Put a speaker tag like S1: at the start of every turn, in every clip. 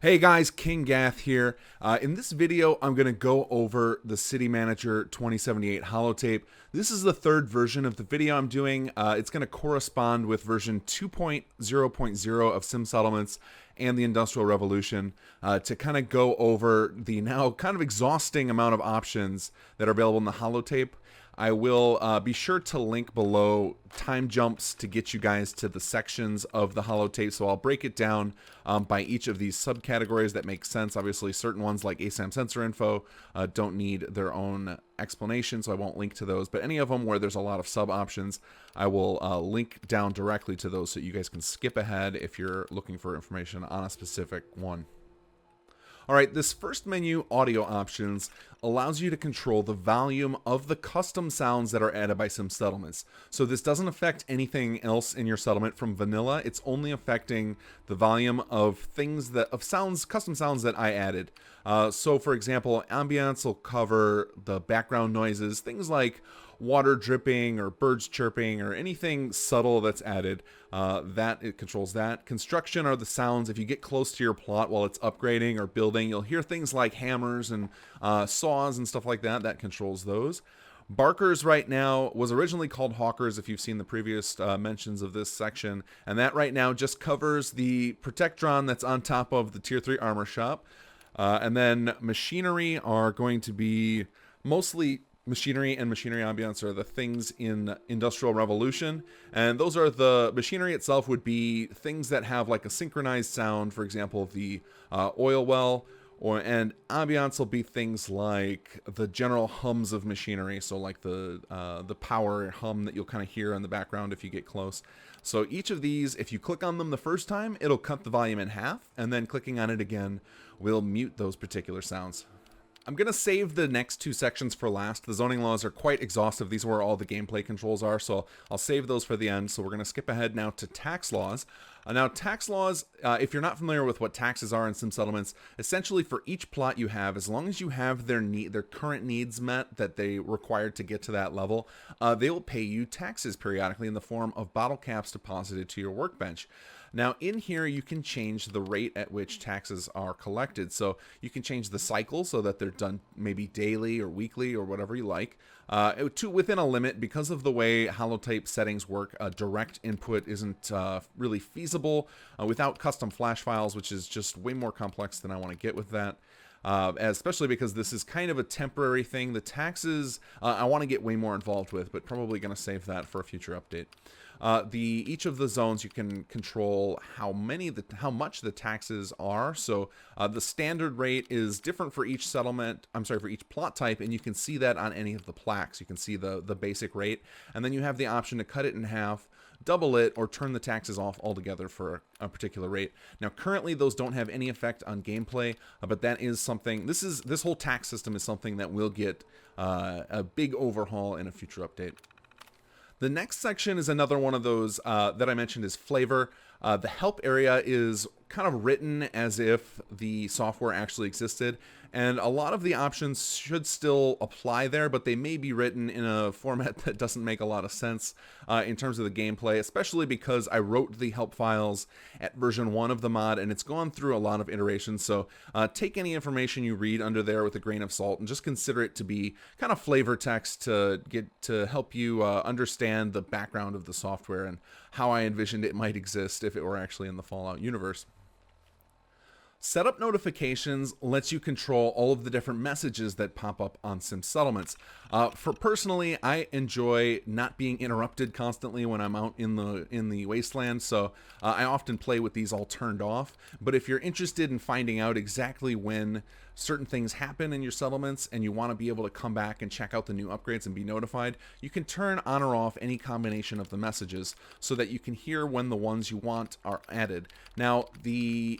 S1: Hey guys, kinggath here. In this video, I'm going to go over the City Manager 2078 Holotape. This is the third version of the video I'm doing. It's going to correspond with version 2.0.0 of Sim Settlements and the Industrial Revolution to kind of go over the now kind of exhausting amount of options that are available in the Holotape. I will be sure to link below time jumps to get you guys to the sections of the holotape. So I'll break it down by each of these subcategories that make sense. Obviously, certain ones like ASAM sensor info don't need their own explanation, so I won't link to those. But any of them where there's a lot of sub options, I will link down directly to those so you guys can skip ahead if you're looking for information on a specific one. Alright, this first menu, Audio Options, allows you to control the volume of the custom sounds that are added by Sim Settlements. So this doesn't affect anything else in your settlement from vanilla. It's only affecting the volume of custom sounds that I added. So for example, ambience will cover the background noises, things like water dripping or birds chirping or anything subtle that's added. It controls that. Construction are the sounds. If you get close to your plot while it's upgrading or building, you'll hear things like hammers and saws and stuff like that. That controls those. Barkers right now was originally called hawkers if you've seen the previous mentions of this section, and that right now just covers the protectron that's on top of the tier 3 armor shop. And then machinery are going to be mostly machinery and machinery ambience are the things in Industrial Revolution, and those are the machinery itself would be things that have like a synchronized sound, for example the oil well, and ambience will be things like the general hums of machinery, so like the power hum that you'll kind of hear in the background if you get close. So each of these, if you click on them the first time, it'll cut the volume in half, and then clicking on it again will mute those particular sounds. I'm going to save the next two sections for last. The zoning laws are quite exhaustive. These are where all the gameplay controls are, so I'll save those for the end. So we're going to skip ahead now to tax laws. Now, tax laws, if you're not familiar with what taxes are in Sim Settlements, essentially for each plot you have, as long as you have their current needs met that they required to get to that level, they will pay you taxes periodically in the form of bottle caps deposited to your workbench. Now in here you can change the rate at which taxes are collected. So you can change the cycle so that they're done maybe daily or weekly or whatever you like, to within a limit. Because of the way holotape settings work, direct input isn't really feasible without custom flash files, which is just way more complex than I want to get with that. Especially because this is kind of a temporary thing. The taxes I want to get way more involved with, but probably going to save that for a future update. Each of the zones you can control how much the taxes are. So the standard rate is different for each for each plot type, and you can see that on any of the plaques. You can see the basic rate, and then you have the option to cut it in half, double it, or turn the taxes off altogether for a particular rate. Now currently those don't have any effect on gameplay, but that is something, this whole tax system is something that will get a big overhaul in a future update. The next section is another one of those that I mentioned is flavor. The help area is kind of written as if the software actually existed, and a lot of the options should still apply there, but they may be written in a format that doesn't make a lot of sense in terms of the gameplay, especially because I wrote the help files at version 1 of the mod, and it's gone through a lot of iterations. So take any information you read under there with a grain of salt, and just consider it to be kind of flavor text to help you understand the background of the software and how I envisioned it might exist if it were actually in the Fallout universe. Setup notifications lets you control all of the different messages that pop up on Sim Settlements. Personally, I enjoy not being interrupted constantly when I'm out in the wasteland, so I often play with these all turned off. But if you're interested in finding out exactly when certain things happen in your settlements and you want to be able to come back and check out the new upgrades and be notified, you can turn on or off any combination of the messages so that you can hear when the ones you want are added. Now,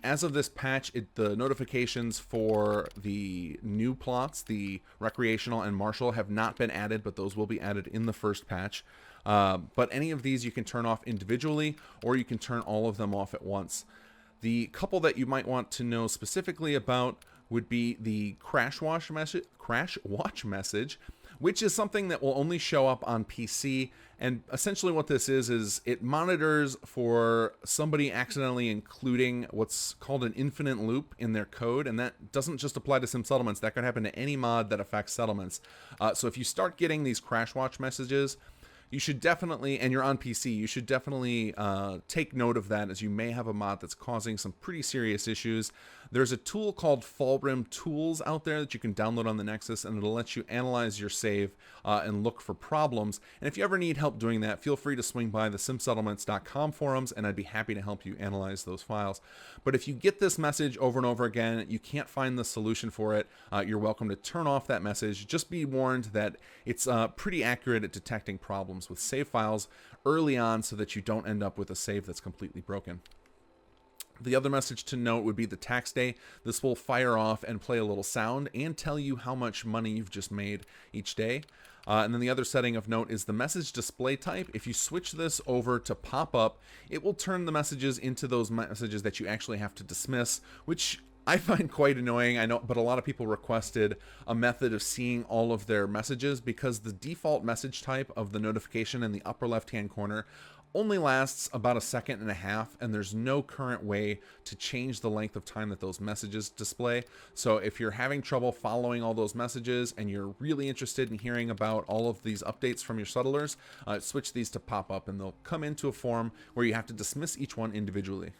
S1: as of this patch, the notifications for the new plots, the recreational and martial, have not been added, but those will be added in the first patch. But any of these you can turn off individually, or you can turn all of them off at once. The couple that you might want to know specifically about would be the crash watch message, which is something that will only show up on PC. And essentially what this is it monitors for somebody accidentally including what's called an infinite loop in their code, and that doesn't just apply to sim settlements. That could happen to any mod that affects settlements. So if you start getting these crash watch messages, you should definitely, and you're on PC, you should definitely take note of that, as you may have a mod that's causing some pretty serious issues. There's a tool called Fallbrim Tools out there that you can download on the Nexus, and it'll let you analyze your save and look for problems. And if you ever need help doing that, feel free to swing by the simsettlements.com forums, and I'd be happy to help you analyze those files. But if you get this message over and over again, you can't find the solution for it, you're welcome to turn off that message. Just be warned that it's pretty accurate at detecting problems with save files early on, so that you don't end up with a save that's completely broken. The other message to note would be the tax day. This will fire off and play a little sound and tell you how much money you've just made each day. And then the other setting of note is the message display type. If you switch this over to pop up, it will turn the messages into those messages that you actually have to dismiss, which I find quite annoying. I know, but a lot of people requested a method of seeing all of their messages, because the default message type of the notification in the upper left-hand corner only lasts about 1.5 seconds, and there's no current way to change the length of time that those messages display. So if you're having trouble following all those messages and you're really interested in hearing about all of these updates from your settlers, switch these to pop up, and they'll come into a form where you have to dismiss each one individually.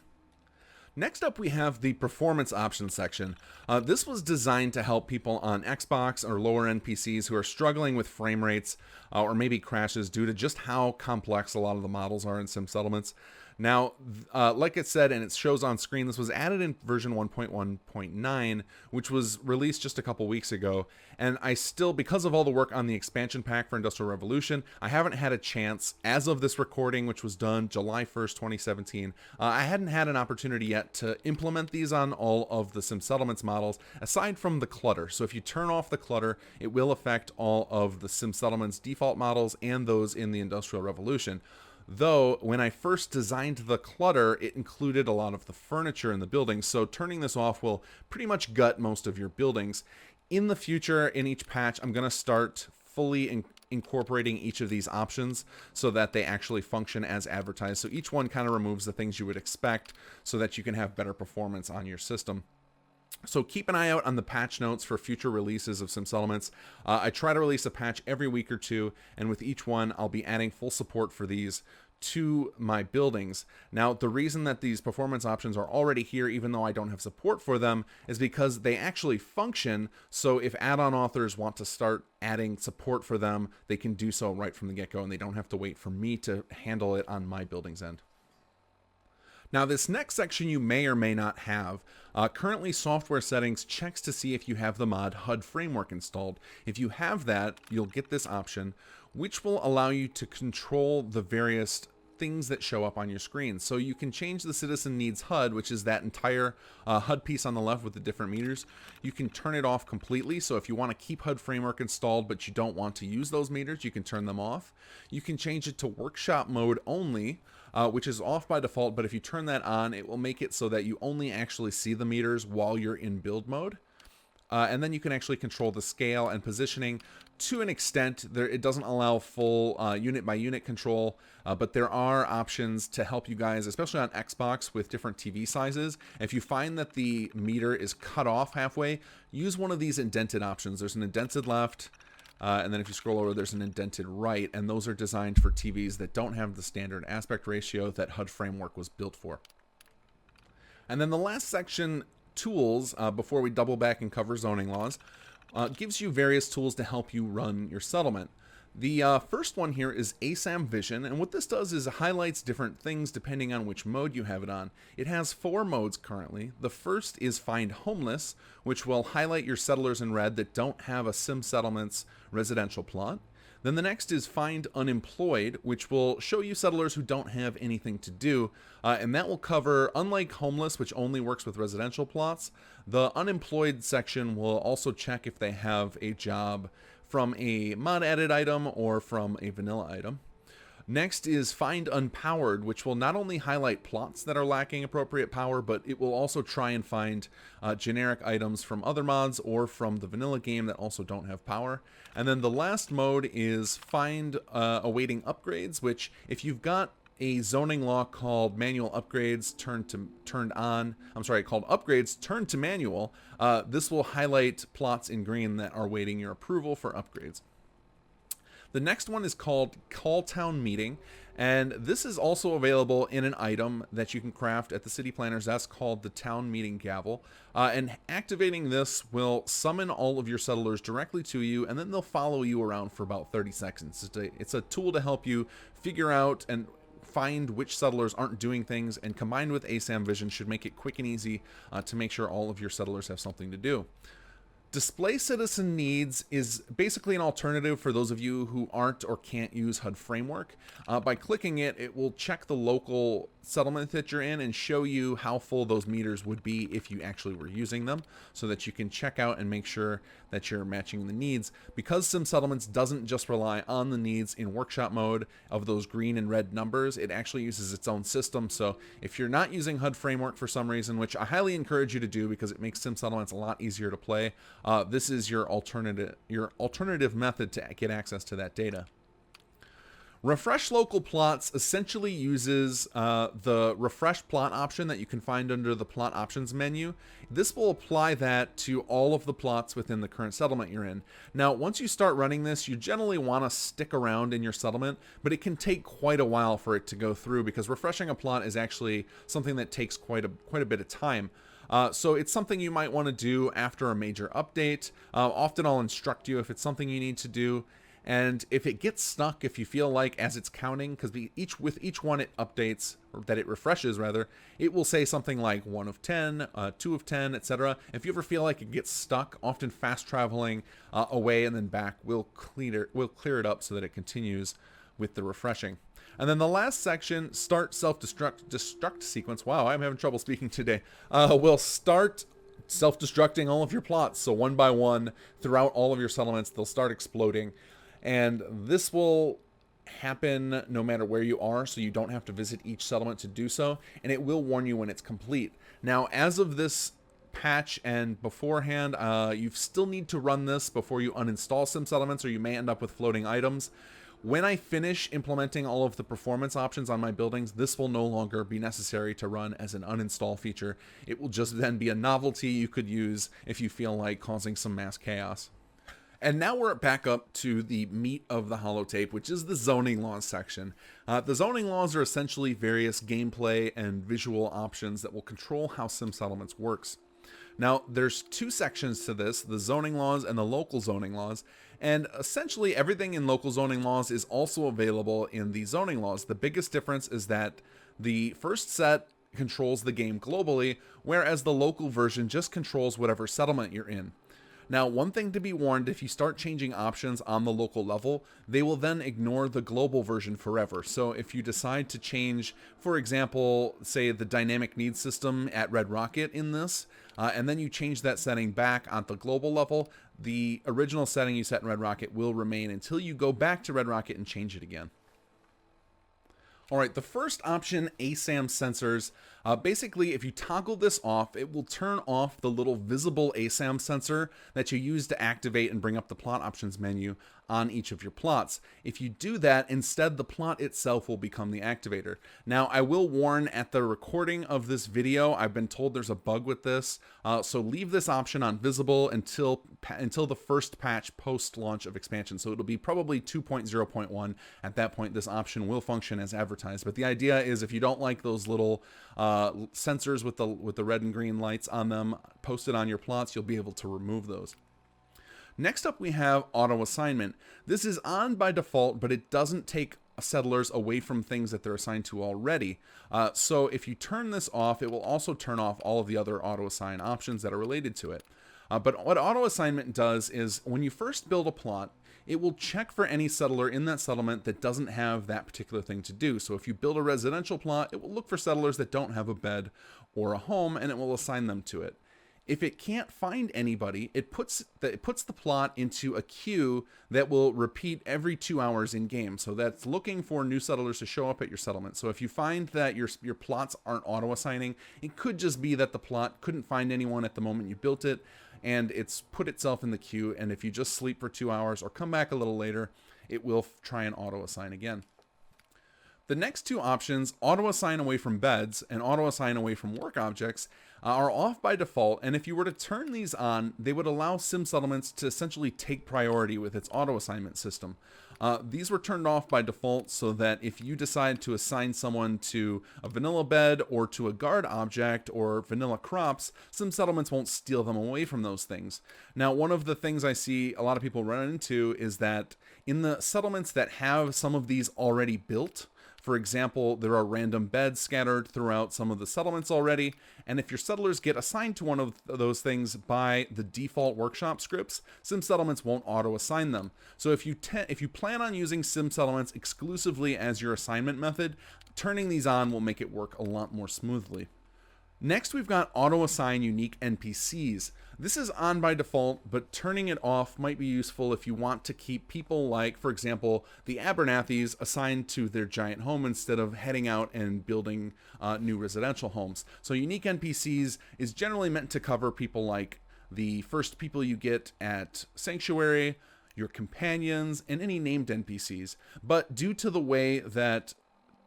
S1: Next up, we have the performance options section. This was designed to help people on Xbox or lower end PCs who are struggling with frame rates or maybe crashes due to just how complex a lot of the models are in sim settlements. Now, like it said, and it shows on screen, this was added in version 1.1.9, which was released just a couple weeks ago. And I still, because of all the work on the expansion pack for Industrial Revolution, I haven't had a chance, as of this recording, which was done July 1st, 2017, I hadn't had an opportunity yet to implement these on all of the Sim Settlements models, aside from the clutter. So if you turn off the clutter, it will affect all of the Sim Settlements default models and those in the Industrial Revolution. Though, when I first designed the clutter, it included a lot of the furniture in the building, so turning this off will pretty much gut most of your buildings. In the future, in each patch, I'm going to start fully incorporating each of these options so that they actually function as advertised. So each one kind of removes the things you would expect so that you can have better performance on your system. So keep an eye out on the patch notes for future releases of Sim Settlements. I try to release a patch every week or two, and with each one, I'll be adding full support for these to my buildings. Now, the reason that these performance options are already here, even though I don't have support for them, is because they actually function. So if add-on authors want to start adding support for them, they can do so right from the get-go, and they don't have to wait for me to handle it on my building's end. Now, this next section you may or may not have. Currently, software settings checks to see if you have the mod HUD framework installed. If you have that, you'll get this option, which will allow you to control the various things that show up on your screen. So you can change the citizen needs HUD, which is that entire HUD piece on the left with the different meters. You can turn it off completely. So if you want to keep HUD framework installed, but you don't want to use those meters, you can turn them off. You can change it to workshop mode only, which is off by default. But if you turn that on, it will make it so that you only actually see the meters while you're in build mode. And then you can actually control the scale and positioning to an extent. It doesn't allow full unit by unit control, but there are options to help you guys, especially on Xbox with different TV sizes. If you find that the meter is cut off halfway, use one of these indented options. There's an indented left, and then if you scroll over, there's an indented right, and those are designed for TVs that don't have the standard aspect ratio that HUD framework was built for. And then the last section, tools, before we double back and cover zoning laws, gives you various tools to help you run your settlement. The first one here is ASAM Vision, and what this does is it highlights different things depending on which mode you have it on. It has 4 modes currently. The first is Find Homeless, which will highlight your settlers in red that don't have a Sim Settlements residential plot. Then the next is Find Unemployed, which will show you settlers who don't have anything to do, and that will cover, unlike Homeless, which only works with residential plots, the Unemployed section will also check if they have a job from a mod added item or from a vanilla item. Next is Find Unpowered, which will not only highlight plots that are lacking appropriate power, but it will also try and find generic items from other mods or from the vanilla game that also don't have power. And then the last mode is Find Awaiting Upgrades, which if you've got a zoning law called manual upgrades called upgrades turned to manual, this will highlight plots in green that are waiting your approval for upgrades. The next one is called Call Town Meeting, and this is also available in an item that you can craft at the City Planner's desk called the Town Meeting Gavel. And activating this will summon all of your settlers directly to you, and then they'll follow you around for about 30 seconds. It's a tool to help you figure out and find which settlers aren't doing things, and combined with ASAM Vision should make it quick and easy to make sure all of your settlers have something to do. Display Citizen Needs is basically an alternative for those of you who aren't or can't use HUD Framework. By clicking it, it will check the local settlement that you're in and show you how full those meters would be if you actually were using them, so that you can check out and make sure that you're matching the needs. Because Sim Settlements doesn't just rely on the needs in workshop mode of those green and red numbers, it actually uses its own system. So if you're not using HUD Framework for some reason, which I highly encourage you to do because it makes Sim Settlements a lot easier to play, this is your alternative method to get access to that data. Refresh Local Plots essentially uses the Refresh Plot option that you can find under the Plot Options menu. This will apply that to all of the plots within the current settlement you're in. Now, once you start running this, you generally want to stick around in your settlement, but it can take quite a while for it to go through because refreshing a plot is actually something that takes quite a bit of time. So it's something you might want to do after a major update. Often I'll instruct you if it's something you need to do. And if it gets stuck, if you feel like as it's counting, because with each one it updates, or that it refreshes rather, it will say something like 1 of 10, 2 of 10, etc. If you ever feel like it gets stuck, often fast traveling away and then back will clear it up so that it continues with the refreshing. And then the last section, Start Self-Destruct Sequence. Wow, I'm having trouble speaking today. Will start self-destructing all of your plots. So one by one, throughout all of your settlements, they'll start exploding. And this will happen no matter where you are, so you don't have to visit each settlement to do so, and it will warn you when it's complete. Now, as of this patch and beforehand, you still need to run this before you uninstall Sim Settlements, or you may end up with floating items. When I finish implementing all of the performance options on my buildings, this will no longer be necessary to run as an uninstall feature. It will just then be a novelty you could use if you feel like causing some mass chaos. And now we're back up to the meat of the holotape, which is the zoning laws section. The zoning laws are essentially various gameplay and visual options that will control how Sim Settlements works. Now, there's two sections to this, the zoning laws and the local zoning laws, and essentially everything in local zoning laws is also available in the zoning laws. The biggest difference is that the first set controls the game globally, whereas the local version just controls whatever settlement you're in. Now, one thing to be warned, if you start changing options on the local level, they will then ignore the global version forever. So if you decide to change, for example, say the dynamic needs system at Red Rocket in this, and then you change that setting back on the global level, the original setting you set in Red Rocket will remain until you go back to Red Rocket and change it again. Alright, the first option, ASAM sensors. Basically, if you toggle this off, it will turn off the little visible ASAM sensor that you use to activate and bring up the plot options menu on each of your plots. If you do that, instead the plot itself will become the activator. Now, I will warn at the recording of this video, I've been told there's a bug with this, so leave this option on visible until the first patch post-launch of expansion. So it'll be probably 2.0.1. At that point, this option will function as advertised. But the idea is if you don't like those little sensors with the red and green lights on them posted on your plots, you'll be able to remove those. Next up, we have auto assignment. This is on by default, but it doesn't take settlers away from things that they're assigned to already. So if you turn this off, it will also turn off all of the other auto assign options that are related to it. But what auto assignment does is when you first build a plot, it will check for any settler in that settlement that doesn't have that particular thing to do. So if you build a residential plot, it will look for settlers that don't have a bed or a home, and it will assign them to it. if it can't find anybody, it puts the plot into a queue that will repeat every 2 hours in game. So that's looking for new settlers to show up at your settlement. So if you find that your plots aren't auto assigning, it could just be that the plot couldn't find anyone at the moment you built it, and it's put itself in the queue. And if you just sleep for 2 hours or come back a little later, it will try and auto assign again. The next two options, auto assign away from beds and auto assign away from work objects, are off by default, and if you were to turn these on, they would allow sim settlements to essentially take priority with its auto assignment system. These were turned off by default so that if you decide to assign someone to a vanilla bed or to a guard object or vanilla crops, sim settlements won't steal them away from those things. Now, one of the things I see a lot of people run into is that in the settlements that have some of these already built, for example, there are random beds scattered throughout some of the settlements already, and if your settlers get assigned to one of those things by the default workshop scripts, sim settlements won't auto-assign them. So if you plan on using sim settlements exclusively as your assignment method, turning these on will make it work a lot more smoothly. Next, we've got auto-assign unique NPCs. This is on by default, but turning it off might be useful if you want to keep people like, for example, the Abernathys assigned to their giant home instead of heading out and building new residential homes. So unique NPCs is generally meant to cover people like the first people you get at Sanctuary, your companions, and any named NPCs. But due to the way that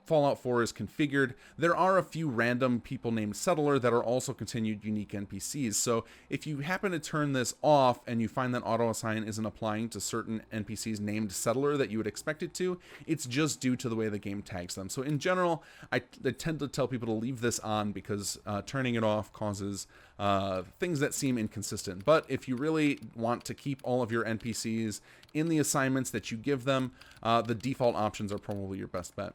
S1: Fallout 4 is configured, there are a few random people named Settler that are also continued unique NPCs. So if you happen to turn this off and you find that auto-assign isn't applying to certain NPCs named Settler that you would expect it to, it's just due to the way the game tags them. So in general, I tend to tell people to leave this on because turning it off causes things that seem inconsistent. But if you really want to keep all of your NPCs in the assignments that you give them, the default options are probably your best bet.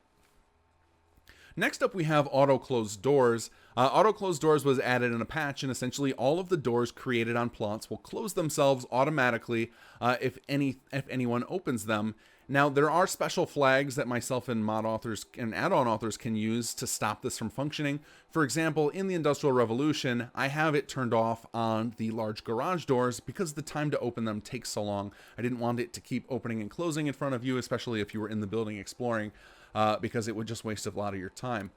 S1: Next up, we have auto-close doors. Auto-close doors was added in a patch, and essentially all of the doors created on plots will close themselves automatically if anyone opens them. Now, there are special flags that myself and mod authors and add-on authors can use to stop this from functioning. For example, in the Industrial Revolution, I have it turned off on the large garage doors because the time to open them takes so long. I didn't want it to keep opening and closing in front of you, especially if you were in the building exploring. Because it would just waste a lot of your time.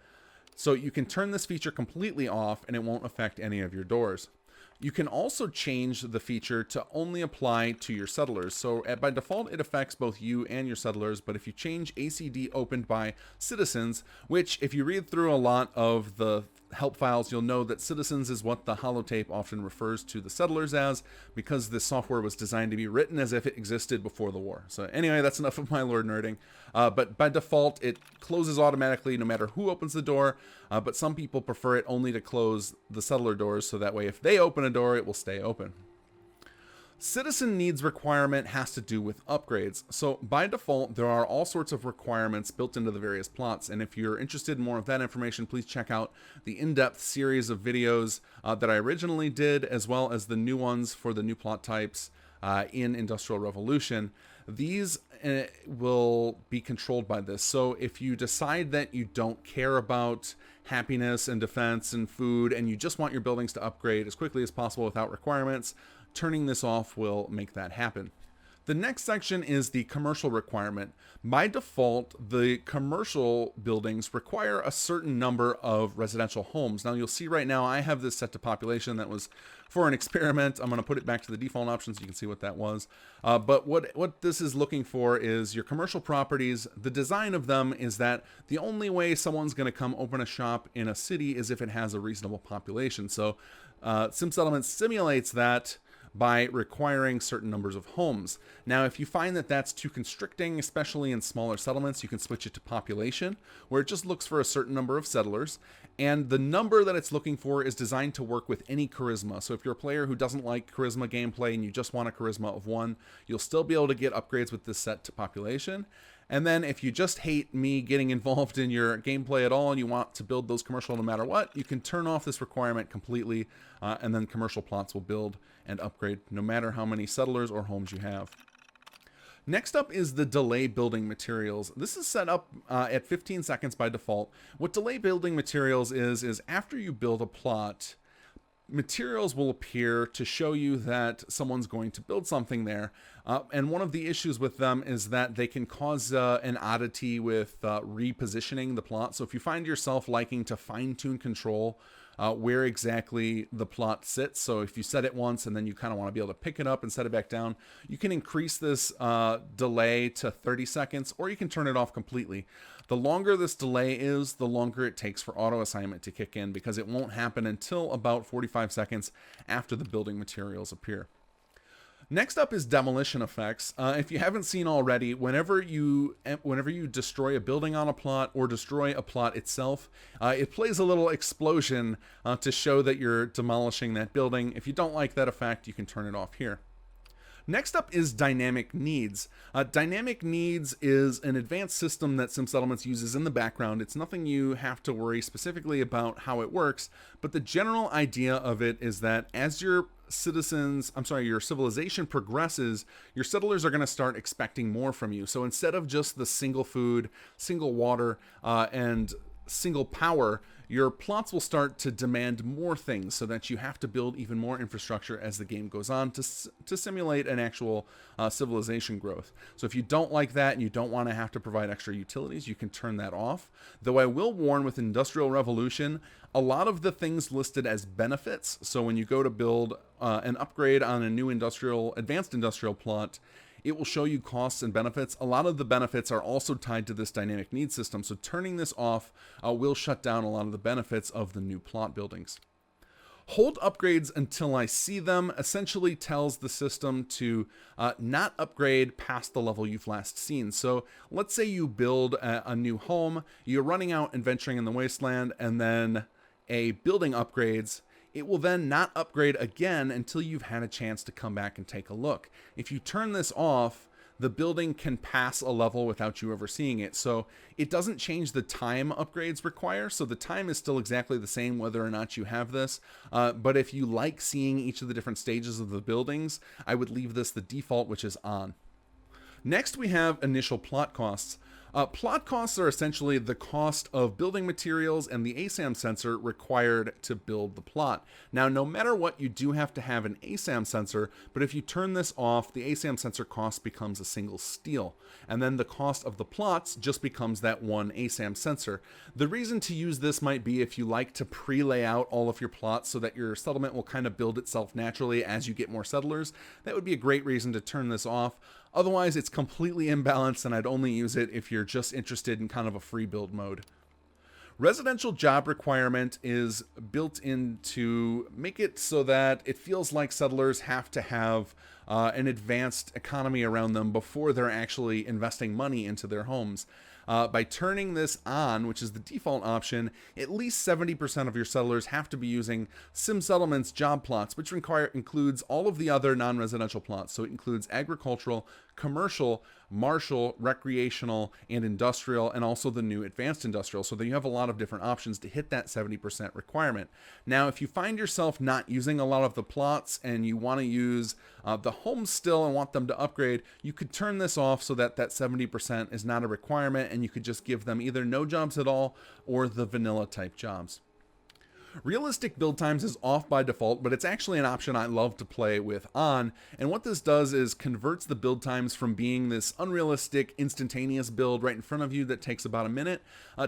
S1: So you can turn this feature completely off and it won't affect any of your doors. You can also change the feature to only apply to your settlers. So by default, it affects both you and your settlers, but if you change ACD opened by citizens, which if you read through a lot of the help files, you'll know that citizens is what the holotape often refers to the settlers as, because this software was designed to be written as if it existed before the war. So anyway, that's enough of my lore nerding. But by default, it closes automatically no matter who opens the door, but some people prefer it only to close the settler doors, so that way if they open a door, it will stay open. Citizen needs requirement has to do with upgrades. So by default, there are all sorts of requirements built into the various plots. And if you're interested in more of that information, please check out the in-depth series of videos that I originally did, as well as the new ones for the new plot types in Industrial Revolution. These will be controlled by this. So if you decide that you don't care about happiness and defense and food, and you just want your buildings to upgrade as quickly as possible without requirements, turning this off will make that happen. The next section is the commercial requirement. By default, the commercial buildings require a certain number of residential homes. Now you'll see right now I have this set to population. That was for an experiment. I'm going to put it back to the default options so you can see what that was. But what this is looking for is your commercial properties. The design of them is that the only way someone's going to come open a shop in a city is if it has a reasonable population. So Sim Settlement simulates that by requiring certain numbers of homes. Now, if you find that that's too constricting, especially in smaller settlements, you can switch it to population, where it just looks for a certain number of settlers, and the number that it's looking for is designed to work with any charisma. So if you're a player who doesn't like charisma gameplay and you just want a charisma of 1, you'll still be able to get upgrades with this set to population. And then if you just hate me getting involved in your gameplay at all and you want to build those commercial no matter what, you can turn off this requirement completely, and then commercial plots will build and upgrade no matter how many settlers or homes you have. Next up is the delay building materials. This is set up at 15 seconds by default. What delay building materials is after you build a plot, materials will appear to show you that someone's going to build something there. And one of the issues with them is that they can cause an oddity with repositioning the plot. So if you find yourself liking to fine-tune control where exactly the plot sits, so if you set it once and then you kind of want to be able to pick it up and set it back down, you can increase this delay to 30 seconds, or you can turn it off completely. The longer this delay is, the longer it takes for auto assignment to kick in, because it won't happen until about 45 seconds after the building materials appear. Next up is demolition effects. If you haven't seen already, whenever you destroy a building on a plot or destroy a plot itself, it plays a little explosion to show that you're demolishing that building. If you don't like that effect, you can turn it off here. Next up is dynamic needs. Dynamic needs is an advanced system that SimSettlements uses in the background. It's nothing you have to worry specifically about how it works, but the general idea of it is that as your civilization progresses, your settlers are going to start expecting more from you. So instead of just the single food, single water, and single power, your plots will start to demand more things, so that you have to build even more infrastructure as the game goes on to simulate an actual civilization growth. So if you don't like that and you don't want to have to provide extra utilities, you can turn that off. Though I will warn, with Industrial Revolution, a lot of the things listed as benefits, so when you go to build an upgrade on a new advanced industrial plot, it will show you costs and benefits. A lot of the benefits are also tied to this dynamic needs system, so turning this off will shut down a lot of the benefits of the new plot buildings. Hold upgrades until I see them essentially tells the system to not upgrade past the level you've last seen. So let's say you build a new home, you're running out and venturing in the wasteland, and then a building upgrades. It will then not upgrade again until you've had a chance to come back and take a look. If you turn this off, the building can pass a level without you ever seeing it. So it doesn't change the time upgrades require. So the time is still exactly the same whether or not you have this. But if you like seeing each of the different stages of the buildings, I would leave this the default, which is on. Next, we have initial plot costs. Plot costs are essentially the cost of building materials and the ASAM sensor required to build the plot. Now, no matter what, you do have to have an ASAM sensor, but if you turn this off, the ASAM sensor cost becomes a single steel, and then the cost of the plots just becomes that one ASAM sensor. The reason to use this might be if you like to pre-lay out all of your plots so that your settlement will kind of build itself naturally as you get more settlers. That would be a great reason to turn this off. Otherwise, it's completely imbalanced, and I'd only use it if you're just interested in kind of a free build mode. Residential job requirement is built in to make it so that it feels like settlers have to have an advanced economy around them before they're actually investing money into their homes. By turning this on, which is the default option, at least 70% of your settlers have to be using SimSettlements job plots, which includes all of the other non-residential plots. So it includes agricultural, commercial, martial, recreational, and industrial, and also the new advanced industrial. So that you have a lot of different options to hit that 70% requirement. Now, if you find yourself not using a lot of the plots and you want to use the homes still and want them to upgrade, you could turn this off so that that 70% is not a requirement, and you could just give them either no jobs at all or the vanilla type jobs. Realistic build times is off by default, but it's actually an option I love to play with on, and what this does is converts the build times from being this unrealistic instantaneous build right in front of you that takes about a minute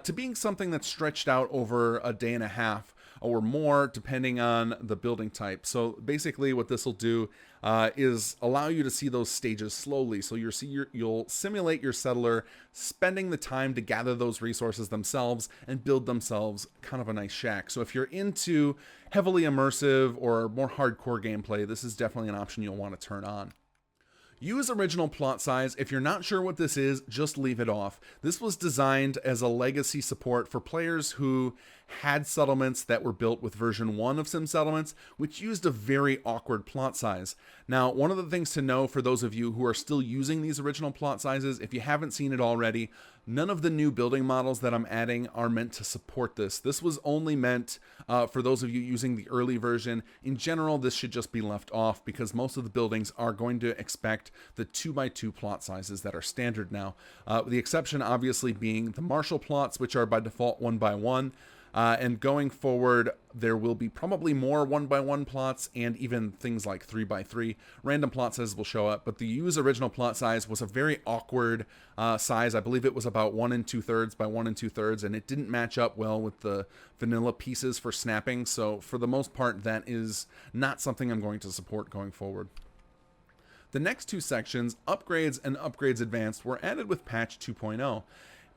S1: to being something that's stretched out over a day and a half or more, depending on the building type. So basically what this will do is allow you to see those stages slowly. So you'll simulate your settler spending the time to gather those resources themselves and build themselves kind of a nice shack. So if you're into heavily immersive or more hardcore gameplay, this is definitely an option you'll want to turn on. Use original plot size. If you're not sure what this is, just leave it off. This was designed as a legacy support for players who had settlements that were built with version 1 of SimSettlements, which used a very awkward plot size. Now, one of the things to know for those of you who are still using these original plot sizes, if you haven't seen it already, none of the new building models that I'm adding are meant to support this. This was only meant for those of you using the early version. In general, this should just be left off because most of the buildings are going to expect the 2x2 plot sizes that are standard now. The exception obviously being the martial plots, which are by default 1x1. And going forward, there will be probably more 1x1 plots and even things like 3x3. Random plot sizes will show up, but the use original plot size was a very awkward size. I believe it was about 1 2/3 by 1 2/3, and it didn't match up well with the vanilla pieces for snapping. So for the most part, that is not something I'm going to support going forward. The next two sections, Upgrades and Upgrades Advanced, were added with patch 2.0.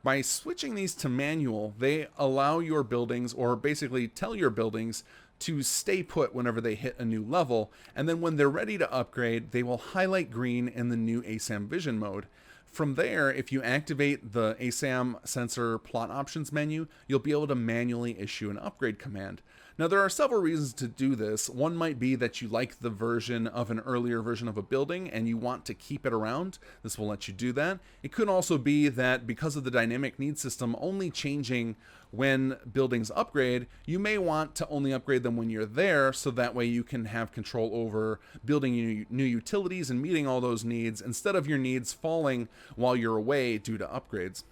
S1: By switching these to manual, they allow your buildings, or basically tell your buildings, to stay put whenever they hit a new level, and then when they're ready to upgrade, they will highlight green in the new ASAM Vision mode. From there, if you activate the ASAM Sensor Plot Options menu, you'll be able to manually issue an upgrade command. Now, there are several reasons to do this. One might be that you like the version of an earlier version of a building and you want to keep it around. This will let you do that. It could also be that because of the dynamic need system only changing when buildings upgrade, you may want to only upgrade them when you're there, so that way you can have control over building new utilities and meeting all those needs instead of your needs falling while you're away due to upgrades.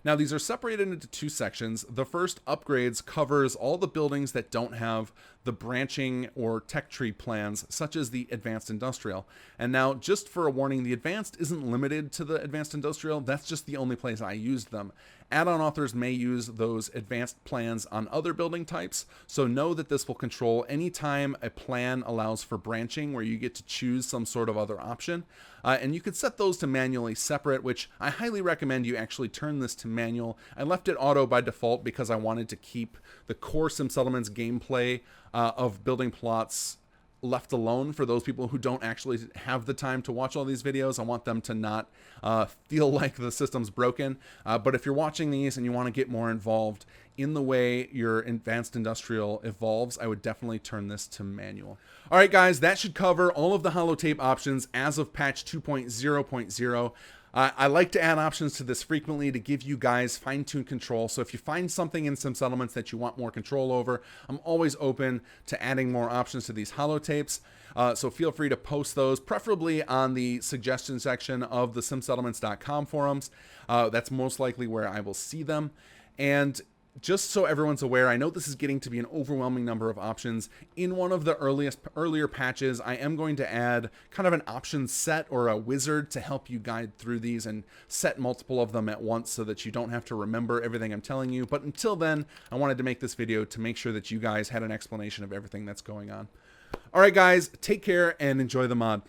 S1: Now, these are separated into two sections. The first, Upgrades, covers all the buildings that don't have the branching or tech tree plans, such as the Advanced Industrial. And now, just for a warning, the Advanced isn't limited to the Advanced Industrial. That's just the only place I used them. Add-on authors may use those advanced plans on other building types, so know that this will control anytime a plan allows for branching, where you get to choose some sort of other option. And you could set those to manually separate, which I highly recommend you actually turn this to manual. I left it auto by default because I wanted to keep the core SimSettlements gameplay of building plots left alone for those people who don't actually have the time to watch all these videos. I want them to not feel like the system's broken. But if you're watching these and you want to get more involved in the way your Advanced Industrial evolves, I would definitely turn this to manual. All right, guys, that should cover all of the holotape options as of patch 2.0.0. I like to add options to this frequently to give you guys fine-tuned control. So if you find something in SimSettlements that you want more control over, I'm always open to adding more options to these holotapes. So feel free to post those, preferably on the suggestion section of the simsettlements.com forums. That's most likely where I will see them. And just so everyone's aware, I know this is getting to be an overwhelming number of options. In one of the earlier patches, I am going to add kind of an option set or a wizard to help you guide through these and set multiple of them at once so that you don't have to remember everything I'm telling you. But until then, I wanted to make this video to make sure that you guys had an explanation of everything that's going on. All right, guys, take care and enjoy the mod.